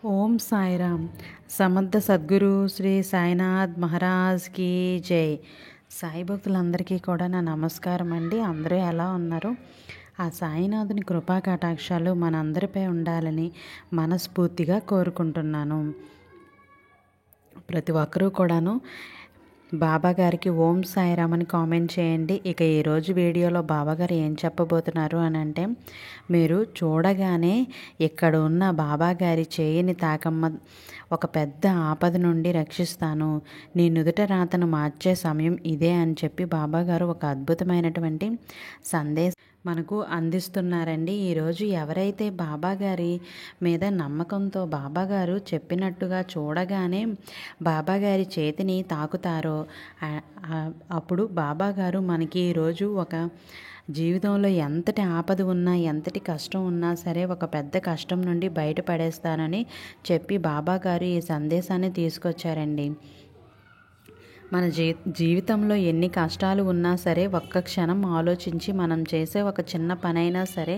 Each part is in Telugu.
ఓం సాయిరామ్. సమర్థ సద్గురు శ్రీ సాయినాథ్ మహారాజ్కి జై. సాయి భక్తులందరికీ కూడా నా నమస్కారం అండి. అందరూ ఎలా ఉన్నారు? ఆ సాయినాథుని కృపా కటాక్షాలు మనందరిపై ఉండాలని మనస్ఫూర్తిగా కోరుకుంటున్నాను. ప్రతి ఒక్కరూ కూడాను బాబా గారికి ఓం సాయిరామ్ అని కామెంట్ చేయండి. ఇక ఈరోజు వీడియోలో బాబాగారు ఏం చెప్పబోతున్నారు అని అంటే, మీరు చూడగానే ఇక్కడ ఉన్న బాబా గారి చేయిని తాకమ్మ, ఒక పెద్ద ఆపద నుండి రక్షిస్తాను, నీ నుదుట రాతను మార్చే సమయం ఇదే అని చెప్పి బాబా గారు ఒక అద్భుతమైనటువంటి సందేశం మనకు అందిస్తున్నారండి. ఈరోజు ఎవరైతే బాబా గారి మీద నమ్మకంతో బాబాగారు చెప్పినట్టుగా చూడగానే బాబాగారి చేతిని తాకుతారో అప్పుడు బాబాగారు మనకి ఈరోజు ఒక జీవితంలో ఎంతటి ఆపద ఉన్నా, ఎంతటి కష్టం ఉన్నా సరే ఒక పెద్ద కష్టం నుండి బయటపడేస్తానని చెప్పి బాబాగారు ఈ సందేశాన్ని తీసుకొచ్చారండి. మన జీవితంలో ఎన్ని కష్టాలు ఉన్నా సరే ఒక్క క్షణం ఆలోచించి మనం చేసే ఒక చిన్న పనైనా సరే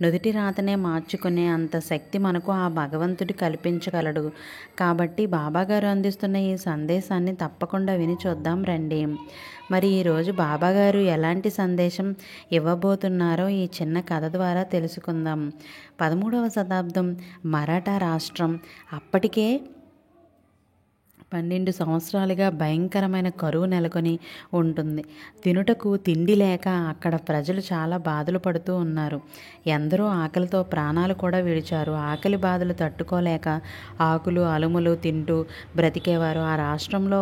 నుదిటి రాతనే మార్చుకునే అంత శక్తి మనకు ఆ భగవంతుడు కల్పించగలడు. కాబట్టి బాబాగారు అందిస్తున్న ఈ సందేశాన్ని తప్పకుండా విని చూద్దాం రండి. మరి ఈరోజు బాబాగారు ఎలాంటి సందేశం ఇవ్వబోతున్నారో ఈ చిన్న కథ ద్వారా తెలుసుకుందాం. 13వ శతాబ్దం మరాఠా రాష్ట్రం. అప్పటికే 12 సంవత్సరాలుగా భయంకరమైన కరువు నెలకొని ఉంటుంది. తినుటకు తిండి లేక అక్కడ ప్రజలు చాలా బాధలు పడుతూ ఉన్నారు. ఎందరో ఆకలితో ప్రాణాలు కూడా విడిచారు. ఆకలి బాధలు తట్టుకోలేక ఆకులు అలుములు తింటూ బ్రతికేవారు. ఆ రాష్ట్రంలో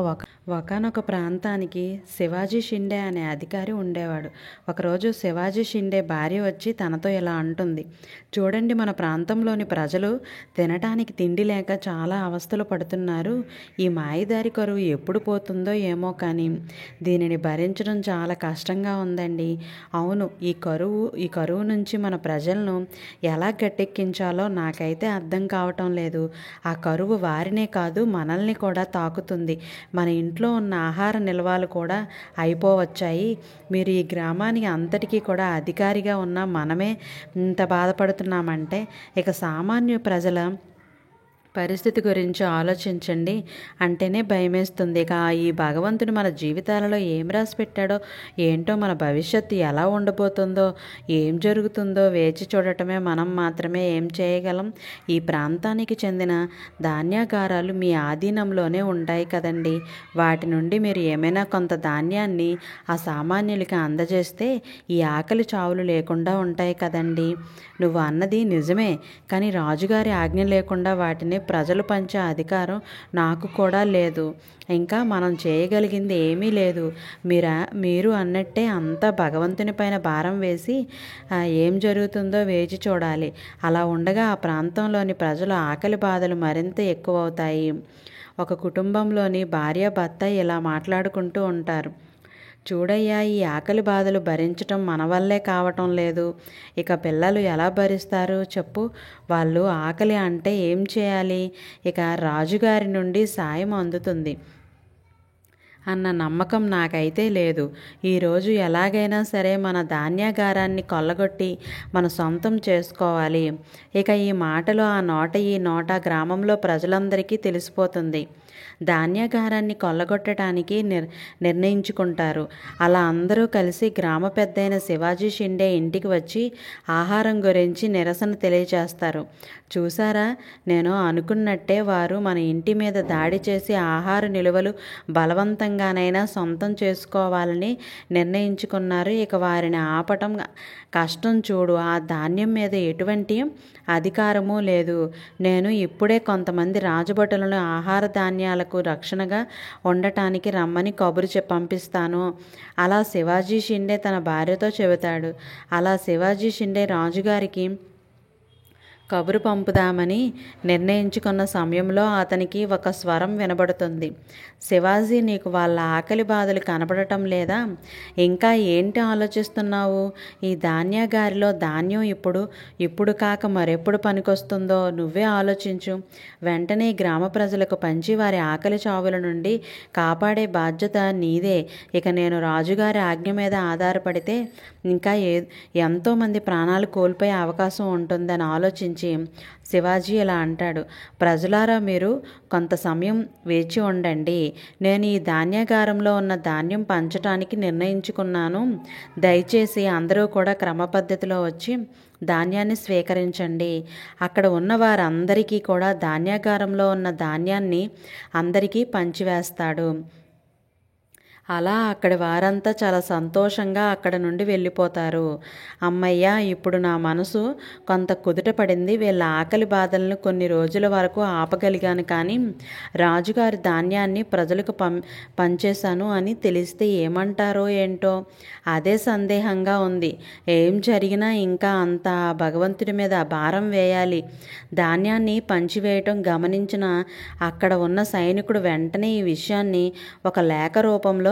ఒకనొక ప్రాంతానికి శివాజీ షిండే అనే అధికారి ఉండేవాడు. ఒకరోజు శివాజీ షిండే భార్య వచ్చి తనతో ఇలా అంటుంది, చూడండి, మన ప్రాంతంలోని ప్రజలు తినటానికి తిండి లేక చాలా అవస్థలు పడుతున్నారు. ఈ మాయదారి కరువు ఎప్పుడు పోతుందో ఏమో కానీ దీనిని భరించడం చాలా కష్టంగా ఉందండి. అవును, ఈ కరువు నుంచి మన ప్రజలను ఎలా గట్టెక్కించాలో నాకైతే అర్థం కావటం లేదు. ఆ కరువు వారినే కాదు మనల్ని కూడా తాకుతుంది. మన ఇంట్లో ఉన్న ఆహార నిల్వలు కూడా అయిపోవచ్చాయి. మీరు ఈ గ్రామానికి అంతటికీ కూడా అధికారిగా ఉన్న మనమే ఇంత బాధపడుతున్నామంటే ఇక సామాన్య ప్రజల పరిస్థితి గురించి ఆలోచించండి అంటేనే భయమేస్తుంది. ఇక ఈ భగవంతుడు మన జీవితాలలో ఏం రాసి పెట్టాడో ఏంటో, మన భవిష్యత్తు ఎలా ఉండబోతుందో, ఏం జరుగుతుందో వేచి చూడటమే. మనం మాత్రమే ఏం చేయగలం. ఈ ప్రాంతానికి చెందిన ధాన్యాగారాలు మీ ఆధీనంలోనే ఉంటాయి కదండి. వాటి నుండి మీరు ఏమైనా కొంత ధాన్యాన్ని ఆ సామాన్యులకి అందజేస్తే ఈ ఆకలి చావులు లేకుండా ఉంటాయి కదండి. నువ్వు అన్నది నిజమే, కానీ రాజుగారి ఆజ్ఞ లేకుండా వాటిని ప్రజలు పంచే అధికారం నాకు కూడా లేదు. ఇంకా మనం చేయగలిగింది ఏమీ లేదు. మీరు అన్నట్టే అంతా భగవంతుని పైన భారం వేసి ఏం జరుగుతుందో వేచి చూడాలి. అలా ఉండగా ఆ ప్రాంతంలోని ప్రజల ఆకలి బాధలు మరింత ఎక్కువ అవుతాయి. ఒక కుటుంబంలోని భార్య భర్త ఇలా మాట్లాడుకుంటూ ఉంటారు, చూడయ్యా, ఈ ఆకలి బాధలు భరించటం మన వల్లే కావటం లేదు. ఇక పిల్లలు ఎలా భరిస్తారు చెప్పు. వాళ్ళు ఆకలి అంటే ఏం చేయాలి? ఇక రాజుగారి నుండి సాయం అందుతుంది అన్న నమ్మకం నాకైతే లేదు. ఈరోజు ఎలాగైనా సరే మన ధాన్యాగారాన్ని కొల్లగొట్టి మన సొంతం చేసుకోవాలి. ఇక ఈ మాటలు ఆ నోట ఈ నోట గ్రామంలో ప్రజలందరికీ తెలిసిపోతుంది. ధాన్యాగారాన్ని కొల్లగొట్టడానికి నిర్ణయించుకుంటారు. అలా అందరూ కలిసి గ్రామ పెద్దయిన శివాజీ షిండే ఇంటికి వచ్చి ఆహారం గురించి నిరసన తెలియజేస్తారు. చూసారా, నేను అనుకున్నట్టే వారు మన ఇంటి మీద దాడి చేసి ఆహార నిలువలు బలవంతంగానైనా సొంతం చేసుకోవాలని నిర్ణయించుకున్నారు. ఇక వారిని ఆపటం కష్టం. చూడు, ఆ ధాన్యం మీద ఎటువంటి అధికారము లేదు. నేను ఇప్పుడే కొంతమంది రాజభటులను ఆహార ధాన్యాలకు రక్షణగా ఉండటానికి రమ్మని కబురు పంపిస్తాను. అలా శివాజీ షిండే తన భార్యతో చెబుతాడు. అలా శివాజీ షిండే రాజుగారికి కబురు పంపుదామని నిర్ణయించుకున్న సమయంలో అతనికి ఒక స్వరం వినబడుతుంది. శివాజీ, నీకు వాళ్ళ ఆకలి బాధలు కనబడటం లేదా? ఇంకా ఏంటి ఆలోచిస్తున్నావు? ఈ ధాన్యాగారిలో ధాన్యం ఇప్పుడు కాక మరెప్పుడు పనికొస్తుందో నువ్వే ఆలోచించు. వెంటనే గ్రామ ప్రజలకు పంచి వారి ఆకలి చావుల నుండి కాపాడే బాధ్యత నీదే. ఇక నేను రాజుగారి ఆజ్ఞ మీద ఆధారపడితే ఇంకా ఎంతోమంది ప్రాణాలు కోల్పోయే అవకాశం ఉంటుందని ఆలోచించి ఉద్దేశించి శివాజీ ఇలా అంటాడు, ప్రజలారా మీరు కొంత సమయం వేచి ఉండండి. నేను ఈ ధాన్యాగారంలో ఉన్న ధాన్యం పంచటానికి నిర్ణయించుకున్నాను. దయచేసి అందరూ కూడా క్రమ పద్ధతిలో వచ్చి ధాన్యాన్ని స్వీకరించండి. అక్కడ ఉన్న వారందరికీ కూడా ధాన్యాగారంలో ఉన్న ధాన్యాన్ని అందరికీ పంచివేస్తాడు. అలా అక్కడి వారంతా చాలా సంతోషంగా అక్కడ నుండి వెళ్ళిపోతారు. అమ్మయ్య, ఇప్పుడు నా మనసు కొంత కుదుట పడింది. వీళ్ళ ఆకలి బాధలను కొన్ని రోజుల వరకు ఆపగలిగాను. కానీ రాజుగారి ధాన్యాన్ని ప్రజలకు పంచేశాను అని తెలిస్తే ఏమంటారో ఏంటో అదే సందేహంగా ఉంది. ఏం జరిగినా ఇంకా అంత భగవంతుడి మీద భారం వేయాలి. ధాన్యాన్ని పంచివేయటం గమనించిన అక్కడ ఉన్న సైనికుడు వెంటనే ఈ విషయాన్ని ఒక లేఖ రూపంలో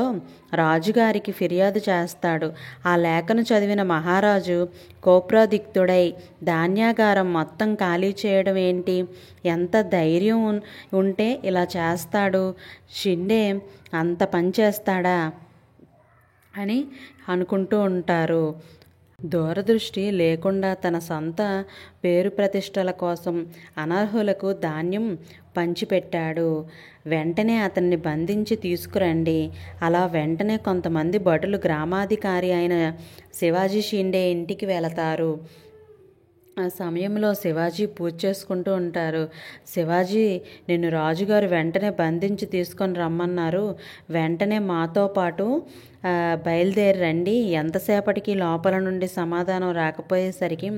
రాజుగారికి ఫిర్యాదు చేస్తాడు. ఆ లేఖను చదివిన మహారాజు కోప్రాదిక్తుడై, ధాన్యాగారం మొత్తం ఖాళీ చేయడం ఏంటి? ఎంత ధైర్యం ఉంటే ఇలా చేస్తాడు? షిండే అంత పని చేస్తాడా అని అనుకుంటూ ఉంటారు. దూరదృష్టి లేకుండా తన సొంత పేరు ప్రతిష్టల కోసం అనర్హులకు ధాన్యం పంచిపెట్టాడు. వెంటనే అతన్ని బంధించి తీసుకురండి. అలా వెంటనే కొంతమంది భటులు గ్రామాధికారి అయిన శివాజీ షిండే ఇంటికి వెళతారు. ఆ సమయంలో శివాజీ పూజ చేసుకుంటూ ఉంటారు. శివాజీ, నిన్ను రాజుగారు వెంటనే బంధించి తీసుకొని రమ్మన్నారు. వెంటనే మాతో పాటు బయలుదేరి రండి. ఎంతసేపటికి లోపల నుండి సమాధానం రాకపోయేసరికి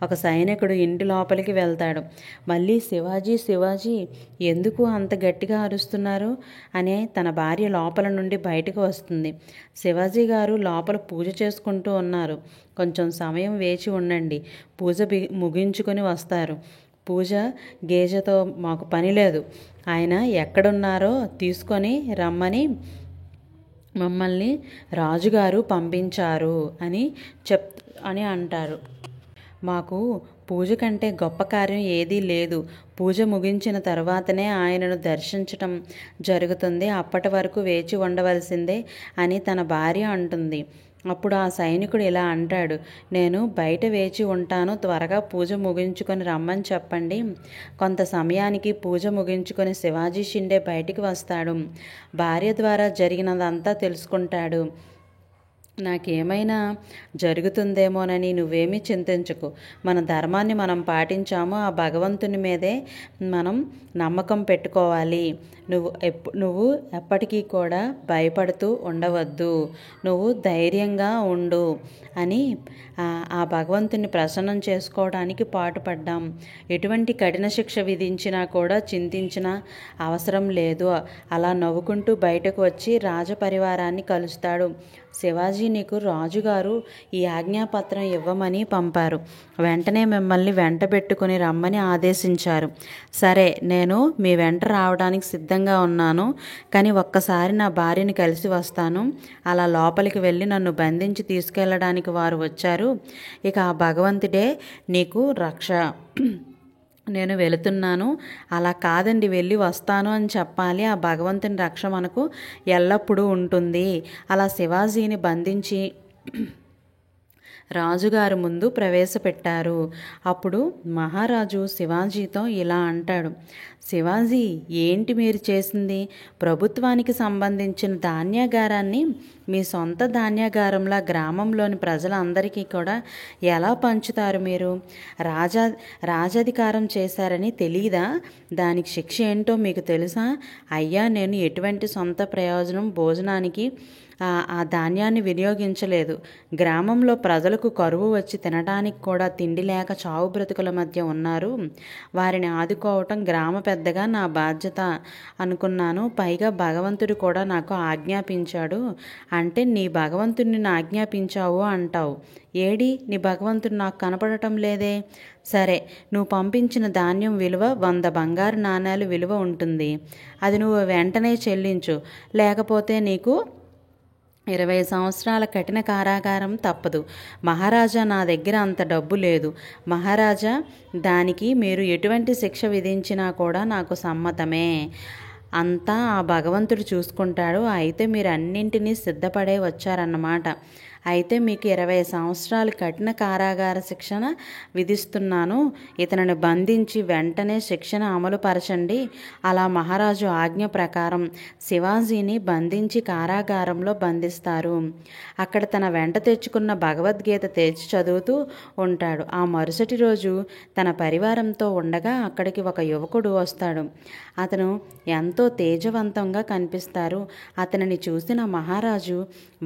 ఒక సైనికుడు ఇంటి లోపలికి వెళ్తాడు. మళ్ళీ శివాజీ ఎందుకు అంత గట్టిగా అరుస్తున్నారు అని తన భార్య లోపల నుండి బయటకు వస్తుంది. శివాజీ గారు లోపల పూజ చేసుకుంటూ ఉన్నారు. కొంచెం సమయం వేచి ఉండండి, పూజ ముగించుకొని వస్తారు. పూజ గేజతో మాకు పని లేదు. ఆయన ఎక్కడున్నారో తీసుకొని రమ్మని మమ్మల్ని రాజుగారు పంపించారు అని అంటారు. మాకు పూజ కంటే గొప్ప కార్యం ఏదీ లేదు. పూజ ముగించిన తర్వాతనే ఆయనను దర్శించటం జరుగుతుంది. అప్పటి వరకు వేచి ఉండవలసిందే అని తన భార్య అంటుంది. అప్పుడు ఆ సైనికుడు ఇలా అంటాడు, నేను బయట వేచి ఉంటాను, త్వరగా పూజ ముగించుకొని రమ్మని చెప్పండి. కొంత సమయానికి పూజ ముగించుకొని శివాజీ షిండే బయటికి వస్తాడు. భార్య ద్వారా జరిగినదంతా తెలుసుకుంటాడు. నాకేమైనా జరుగుతుందేమోనని నువ్వేమీ చింతించకు. మన ధర్మాన్ని మనం పాటించాము. ఆ భగవంతుని మీదే మనం నమ్మకం పెట్టుకోవాలి. నువ్వు ఎప్పటికీ కూడా భయపడుతూ ఉండవద్దు. నువ్వు ధైర్యంగా ఉండు అని ఆ భగవంతుని ప్రసన్నం చేసుకోవడానికి పాటుపడ్డాం. ఎటువంటి కఠిన శిక్ష విధించినా కూడా చింతించిన అవసరం లేదు. అలా నవ్వుకుంటూ బయటకు వచ్చి రాజపరివారాన్ని కలుస్తాడు. శివాజీ, నీకు రాజుగారు ఈ ఆజ్ఞాపత్రం ఇవ్వమని పంపారు. వెంటనే మిమ్మల్ని వెంట పెట్టుకుని రమ్మని ఆదేశించారు. సరే, నేను మీ వెంట రావడానికి సిద్ధంగా ఉన్నాను. కానీ ఒక్కసారి నా భార్యని కలిసి వస్తాను. అలా లోపలికి వెళ్ళి నన్ను బంధించి తీసుకెళ్ళడానికి వారు వచ్చారు. ఇక ఆ భగవంతుడే నీకు రక్ష. నేను వెళుతున్నాను. అలా కాదండి, వెళ్ళి వస్తాను అని చెప్పాలి. ఆ భగవంతుని రక్ష మనకు ఎల్లప్పుడూ ఉంటుంది. అలా శివాజీని బంధించి రాజుగారి ముందు ప్రవేశపెట్టారు. అప్పుడు మహారాజు శివాజీతో ఇలా అంటాడు, శివాజీ, ఏంటి మీరు చేసింది? ప్రభుత్వానికి సంబంధించిన ధాన్యాగారాన్ని మీ సొంత ధాన్యాగారంలా గ్రామంలోని ప్రజలందరికీ కూడా ఎలా పంచుతారు? మీరు రాజాధికారం చేశారని తెలీదా? దానికి శిక్ష ఏంటో మీకు తెలుసా? అయ్యా, నేను ఎటువంటి సొంత ప్రయోజనం భోజనానికి ఆ ధాన్యాన్ని వినియోగించలేదు. గ్రామంలో ప్రజలకు కరువు వచ్చి తినడానికి కూడా తిండి లేక చావు బ్రతుకుల మధ్య ఉన్నారు. వారిని ఆదుకోవటం గ్రామ పెద్దగా నా బాధ్యత అనుకున్నాను. పైగా భగవంతుడు కూడా నాకు ఆజ్ఞాపించాడు. అంటే నీ భగవంతుడిని ఆజ్ఞాపించావు అంటావు. ఏడి నీ భగవంతుడు నాకు కనపడటం లేదే? సరే, నువ్వు పంపించిన ధాన్యం విలువ 100 బంగారు నాణేలు విలువ ఉంటుంది. అది నువ్వు వెంటనే చెల్లించు, లేకపోతే నీకు 20 సంవత్సరాల కఠిన కారాగారం తప్పదు. మహారాజా, నా దగ్గర అంత డబ్బు లేదు. మహారాజా, దానికి మీరు ఎటువంటి శిక్ష విధించినా కూడా నాకు సమ్మతమే. అంతా ఆ భగవంతుడు చూసుకుంటాడు. అయితే మీరు అన్నింటినీ సిద్ధపడే వచ్చారన్నమాట అయితే మీకు 20 సంవత్సరాలు కఠిన కారాగార శిక్షణ విధిస్తున్నాను. ఇతనిని బంధించి వెంటనే శిక్షణ అమలుపరచండి. అలా మహారాజు ఆజ్ఞ ప్రకారం శివాజీని బంధించి కారాగారంలో బంధిస్తారు. అక్కడ తన వెంట తెచ్చుకున్న భగవద్గీత తెచ్చి చదువుతూ ఉంటాడు. ఆ మరుసటి రోజు తన పరివారంతో ఉండగా అక్కడికి ఒక యువకుడు వస్తాడు. అతను ఎంతో తేజవంతంగా కనిపిస్తారు. అతనిని చూసిన మహారాజు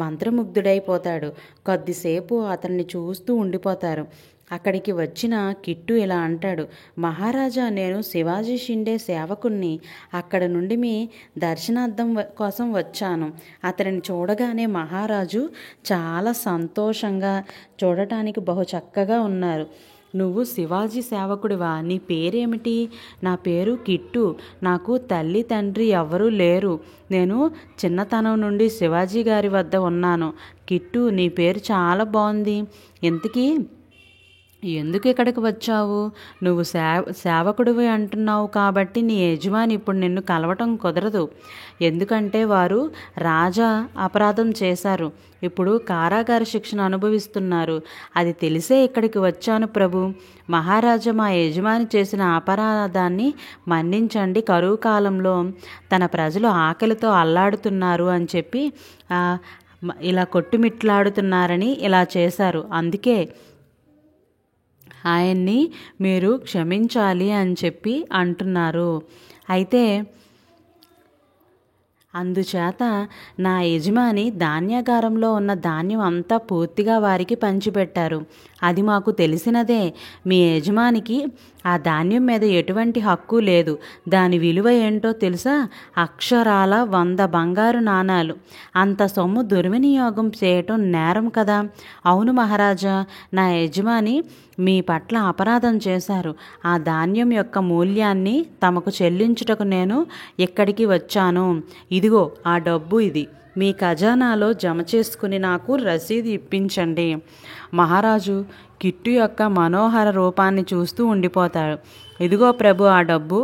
మంత్రముగ్ధుడైపోతాడు. కొద్దిసేపు అతన్ని చూస్తూ ఉండిపోతారు. అక్కడికి వచ్చిన కిట్టు ఇలా అంటాడు, మహారాజా, నేను శివాజీ షిండే సేవకుణ్ణి. అక్కడ నుండి మీ దర్శనార్థం కోసం వచ్చాను. అతనిని చూడగానే మహారాజు చాలా సంతోషంగా, చూడటానికి బహు చక్కగా ఉన్నారు. నువ్వు శివాజీ సేవకుడివా? నీ పేరేమిటి? నా పేరు కిట్టు. నాకు తల్లి తండ్రి ఎవరూ లేరు. నేను చిన్నతనం నుండి శివాజీ గారి వద్ద ఉన్నాను. కిట్టు, నీ పేరు చాలా బాగుంది. ఇంతకీ ఎందుకు ఇక్కడికి వచ్చావు? నువ్వు సేవకుడివి అంటున్నావు కాబట్టి నీ యజమాని ఇప్పుడు నిన్ను కలవటం కుదరదు. ఎందుకంటే వారు రాజా అపరాధం చేశారు. ఇప్పుడు కారాగార శిక్షను అనుభవిస్తున్నారు. అది తెలిసే ఇక్కడికి వచ్చాను ప్రభు. మహారాజా, మా యజమాని చేసిన అపరాధాన్ని మన్నించండి. కరువు కాలంలో తన ప్రజలు ఆకలితో అల్లాడుతున్నారు అని చెప్పి ఇలా కొట్టుమిట్లాడుతున్నారని ఇలా చేశారు. అందుకే ఆయన్ని మీరు క్షమించాలి అని చెప్పి అంటున్నారు. అయితే అందుచేత నా యజమాని ధాన్యాగారంలో ఉన్న ధాన్యం అంతా పూర్తిగా వారికి పంచిపెట్టారు. అది మాకు తెలిసినదే. మీ యజమానికి ఆ ధాన్యం మీద ఎటువంటి హక్కు లేదు. దాని విలువ ఏంటో తెలుసా? అక్షరాల 100 బంగారు నాణాలు. అంత సొమ్ము దుర్వినియోగం చేయటం నేరం కదా? అవును మహారాజా, నా యజమాని మీ పట్ల అపరాధం చేశారు. ఆ ధాన్యం యొక్క మూల్యాన్ని తమకు చెల్లించుటకు నేను ఇక్కడికి వచ్చాను. ఇదిగో ఆ డబ్బు, ఇది మీ ఖజానాలో జమ చేసుకుని నాకు రసీదు ఇప్పించండి. మహారాజు కిట్టు యొక్క మనోహర రూపాన్ని చూస్తూ ఉండిపోతాడు. ఇదిగో ప్రభు ఆ డబ్బు,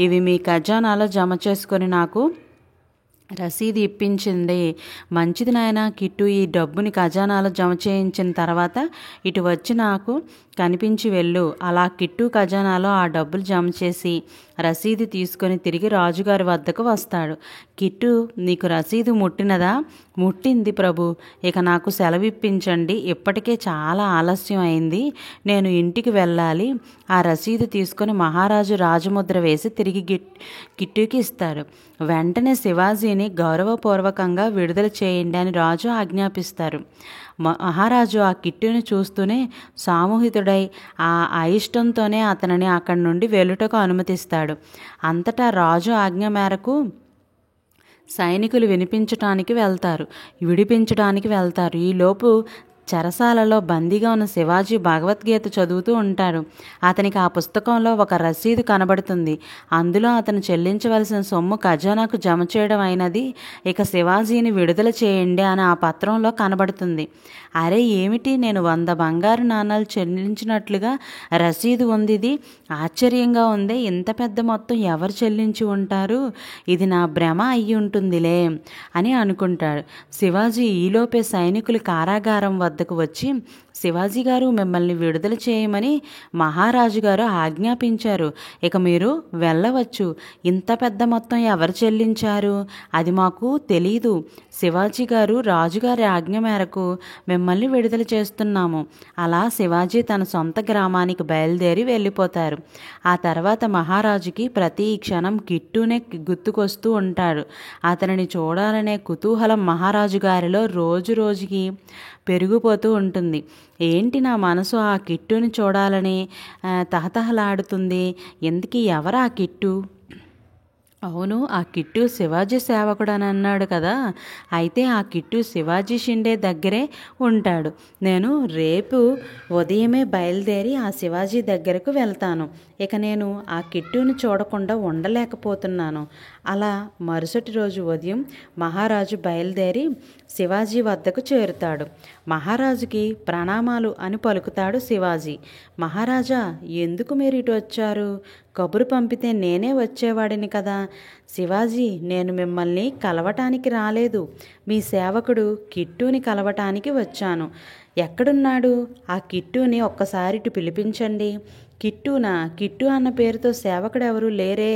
ఇవి మీ ఖజానాలో జమ చేసుకొని నాకు రసీదు ఇప్పించింది. మంచిది నాయన. కిట్టు ఈ డబ్బుని ఖజానాలో జమ చేయించిన తర్వాత ఇటు వచ్చి నాకు కనిపించి వెళ్ళు. అలా కిట్టు ఖజానాలో ఆ డబ్బులు జమ చేసి రసీదు తీసుకొని తిరిగి రాజుగారి వద్దకు వస్తాడు. కిట్టు, నీకు రసీదు ముట్టినదా? ముట్టింది ప్రభు. ఇక నాకు సెలవిప్పించండి. ఇప్పటికే చాలా ఆలస్యం అయింది. నేను ఇంటికి వెళ్ళాలి. ఆ రసీదు తీసుకొని మహారాజు రాజముద్ర వేసి తిరిగి కిట్టుకి ఇస్తాడు. వెంటనే శివాజీని గౌరవపూర్వకంగా విడుదల చేయండి అని రాజు ఆజ్ఞాపిస్తారు. మహారాజు ఆ కిట్టుని చూస్తూనే సామోహితుడై ఆ అయిష్టంతోనే అతనిని అక్కడి నుండి వెళ్ళుటకు అనుమతిస్తాడు. అంతటా రాజు ఆజ్ఞ మేరకు సైనికులు విడిపించడానికి వెళ్తారు. ఈలోపు చెరసాలలో బందీగా ఉన్న శివాజీ భగవద్గీత చదువుతూ ఉంటాడు. అతనికి ఆ పుస్తకంలో ఒక రసీదు కనబడుతుంది. అందులో అతను చెల్లించవలసిన సొమ్ము ఖజానాకు జమ చేయడం అయినది. ఇక శివాజీని విడుదల చేయండి అని ఆ పత్రంలో కనబడుతుంది. అరే ఏమిటి, నేను 100 బంగారు నాణాలు చెల్లించినట్లుగా రసీదు ఉంది. ఇది ఆశ్చర్యంగా ఉంది. ఇంత పెద్ద మొత్తం ఎవరు చెల్లించి ఉంటారు? ఇది నా భ్రమ అయ్యి ఉంటుందిలే అని అనుకుంటాడు. శివాజీ ఈలోపే సైనికులు కారాగారం వద్దకు వచ్చి, శివాజీ గారు, మిమ్మల్ని విడుదల చేయమని మహారాజు గారు ఆజ్ఞాపించారు. ఇక మీరు వెళ్ళవచ్చు. ఇంత పెద్ద మొత్తం ఎవరు చెల్లించారు? అది మాకు తెలీదు. శివాజీ గారు, రాజుగారి ఆజ్ఞ మేరకు మిమ్మల్ని విడుదల చేస్తున్నాము. అలా శివాజీ తన సొంత గ్రామానికి బయలుదేరి వెళ్ళిపోతారు. ఆ తర్వాత మహారాజుకి ప్రతి క్షణం కిట్టునే గుర్తుకొస్తూ ఉంటాడు. అతనిని చూడాలనే కుతూహలం మహారాజు గారిలో రోజు రోజుకి పెరిగిపోతూ ఉంటుంది. ఏంటి, నా మనసు ఆ కిట్టుని చూడాలని తహతహలాడుతుంది. ఎందుకు ఎవరు ఆ కిట్టు? అవును, ఆ కిట్టు శివాజీ సేవకుడు అని అన్నాడు కదా. అయితే ఆ కిట్టు శివాజీ షిండే దగ్గరే ఉంటాడు. నేను రేపు ఉదయమే బయలుదేరి ఆ శివాజీ దగ్గరకు వెళ్తాను. ఇక నేను ఆ కిట్టుని చూడకుండా ఉండలేకపోతున్నాను. అలా మరుసటి రోజు ఉదయం మహారాజు బయలుదేరి శివాజీ వద్దకు చేరుతాడు. మహారాజుకి ప్రణామాలు అని పలుకుతాడు శివాజీ. మహారాజా, ఎందుకు మీరు ఇటు వచ్చారు? కబురు పంపితే నేనే వచ్చేవాడిని కదా. శివాజీ, నేను మిమ్మల్ని కలవటానికి రాలేదు, మీ సేవకుడు కిట్టూని కలవటానికి వచ్చాను. ఎక్కడున్నాడు? ఆ కిట్టూని ఒక్కసారి ఇటు పిలిపించండి. కిట్టూనా? కిట్టు అన్న పేరుతో సేవకుడు ఎవరు లేరే.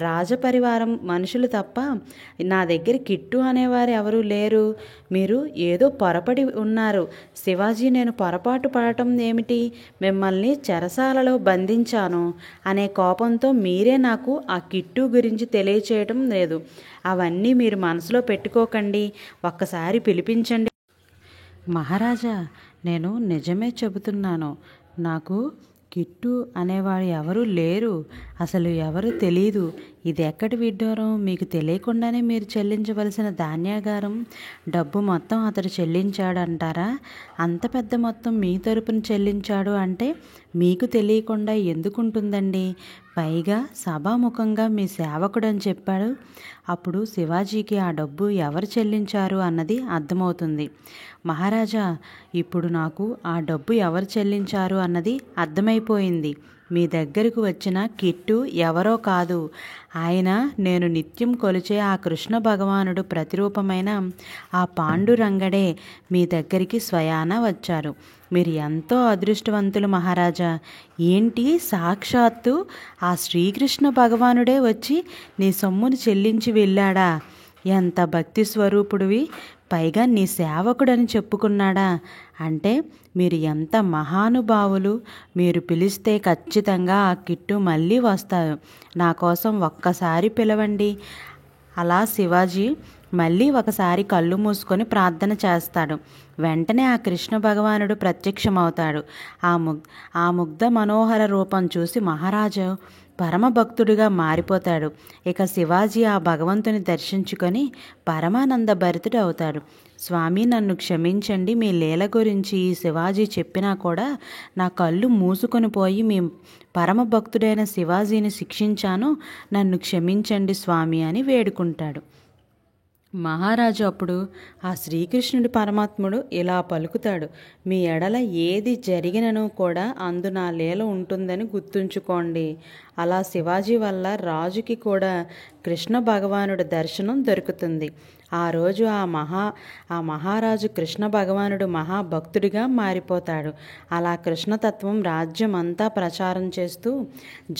రాజపరివారం మనుషులు తప్ప నా దగ్గర కిట్టు అనేవారు ఎవరూ లేరు. మీరు ఏదో పొరపడి ఉన్నారు శివాజీ. నేను పొరపాటు పడటం ఏమిటి? మిమ్మల్ని చెరసాలలో బంధించాను అనే కోపంతో మీరే నాకు ఆ కిట్టు గురించి తెలియచేయటం లేదు. అవన్నీ మీరు మనసులో పెట్టుకోకండి, ఒక్కసారి పిలిపించండి. మహారాజా, నేను నిజమే చెబుతున్నాను. నాకు కిట్టు అనేవాడు ఎవరు లేరు, అసలు ఎవరు తెలీదు. ఇది ఎక్కడి విడ్డూరం? మీకు తెలియకుండానే మీరు చెల్లించవలసిన ధాన్యాగారం డబ్బు మొత్తం అతడు చెల్లించాడు అంటారా? అంత పెద్ద మొత్తం మీ తరపున చెల్లించాడు అంటే మీకు తెలియకుండా ఎందుకుంటుందండి? పైగా సభాముఖంగా మీ సేవకుడని చెప్పాడు. అప్పుడు శివాజీకి ఆ డబ్బు ఎవరు చెల్లించారు అన్నది అర్థమవుతుంది. మహారాజా, ఇప్పుడు నాకు ఆ డబ్బు ఎవరు చెల్లించారు అన్నది అర్థమైపోయింది. మీ దగ్గరకు వచ్చిన కిట్టు ఎవరో కాదు, ఆయన నేను నిత్యం కొలిచే ఆ కృష్ణ భగవానుడు ప్రతిరూపమైన ఆ పాండురంగడే మీ దగ్గరికి స్వయాన వచ్చారు. మీరు ఎంతో అదృష్టవంతులు మహారాజా. ఏంటి, సాక్షాత్తు ఆ శ్రీకృష్ణ భగవానుడే వచ్చి నీ సొమ్మును చెల్లించి వెళ్ళాడా? ఎంత భక్తి స్వరూపుడివి, పైగా నీ సేవకుడని చెప్పుకున్నాడా? అంటే మీరు ఎంత మహానుభావులు. మీరు పిలిస్తే ఖచ్చితంగా ఆ కిట్టు మళ్ళీ వస్తారు. నా కోసం ఒక్కసారి పిలవండి. అలా శివాజీ మళ్ళీ ఒకసారి కళ్ళు మూసుకొని ప్రార్థన చేస్తాడు. వెంటనే ఆ కృష్ణ భగవానుడు ప్రత్యక్షమవుతాడు. ఆ ముగ్ధ మనోహర రూపం చూసి మహారాజు పరమభక్తుడిగా మారిపోతాడు. ఇక శివాజీ ఆ భగవంతుని దర్శించుకొని పరమానంద భరితుడు అవుతాడు. స్వామి, నన్ను క్షమించండి. మీ లీల గురించి ఈ శివాజీ చెప్పినా కూడా నా కళ్ళు మూసుకొని పోయి మీ పరమభక్తుడైన శివాజీని శిక్షించాను. నన్ను క్షమించండి స్వామి అని వేడుకుంటాడు. మహారాజు అప్పుడు ఆ శ్రీకృష్ణుడి పరమాత్ముడు ఇలా పలుకుతాడు. మీ ఎడల ఏది జరిగినను కూడా అందు నా లీల ఉంటుందని గుర్తుంచుకోండి. అలా శివాజీ వల్ల రాజుకి కూడా కృష్ణ భగవానుడి దర్శనం దొరుకుతుంది. ఆ రోజు ఆ మహారాజు కృష్ణ భగవానుడు మహాభక్తుడిగా మారిపోతాడు. అలా కృష్ణతత్వం రాజ్యం అంతా ప్రచారం చేస్తూ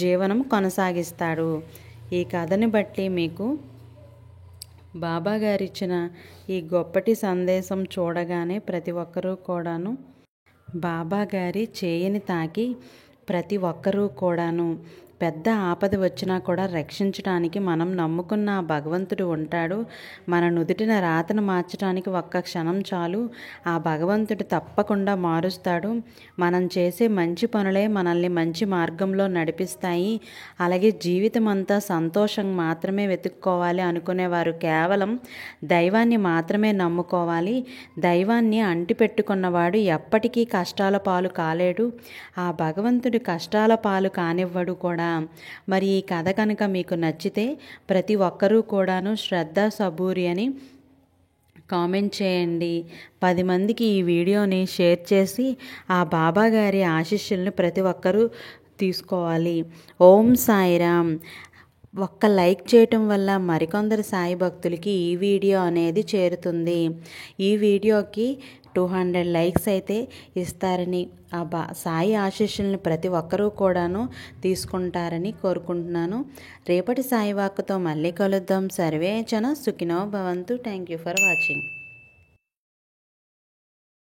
జీవనం కొనసాగిస్తాడు. ఈ కథని బట్టి మీకు బాబాగారు ఇచ్చిన ఈ గొప్పటి సందేశం చూడగానే ప్రతి ఒక్కరూ కూడాను బాబాగారి చేయిని తాకి ప్రతి ఒక్కరూ కూడాను పెద్ద ఆపద వచ్చినా కూడా రక్షించడానికి మనం నమ్ముకున్న ఆ భగవంతుడు ఉంటాడు. మన నుదుటిన రాతను మార్చడానికి ఒక్క క్షణం చాలు. ఆ భగవంతుడు తప్పకుండా మారుస్తాడు. మనం చేసే మంచి పనులే మనల్ని మంచి మార్గంలో నడిపిస్తాయి. అలాగే జీవితం అంతా సంతోషం మాత్రమే వెతుక్కోవాలి అనుకునేవారు కేవలం దైవాన్ని మాత్రమే నమ్ముకోవాలి. దైవాన్ని అంటిపెట్టుకున్నవాడు ఎప్పటికీ కష్టాల పాలు కాలేడు. ఆ భగవంతుడు కష్టాల పాలు కానివ్వడు కూడా. మరి ఈ కథ కనుక మీకు నచ్చితే ప్రతి ఒక్కరూ కూడాను శ్రద్ధ సబూరి అని కామెంట్ చేయండి. 10 మందికి ఈ వీడియోని షేర్ చేసి ఆ బాబాగారి ఆశీస్సులను ప్రతి ఒక్కరూ తీసుకోవాలి. ఓం సాయిరామ్. ఒక్క లైక్ చేయటం వల్ల మరికొందరు సాయి భక్తులకి ఈ వీడియో అనేది చేరుతుంది. ఈ వీడియోకి 200 లైక్స్ అయితే ఇస్తారని సాయి ఆశీస్సులను ప్రతి ఒక్కరూ కూడాను తీసుకుంటారని కోరుకుంటున్నాను. రేపటి సాయి వాక్కుతో మళ్ళీ కలుద్దాం. సర్వే జన సుఖినో భవంతు. Thank you for watching.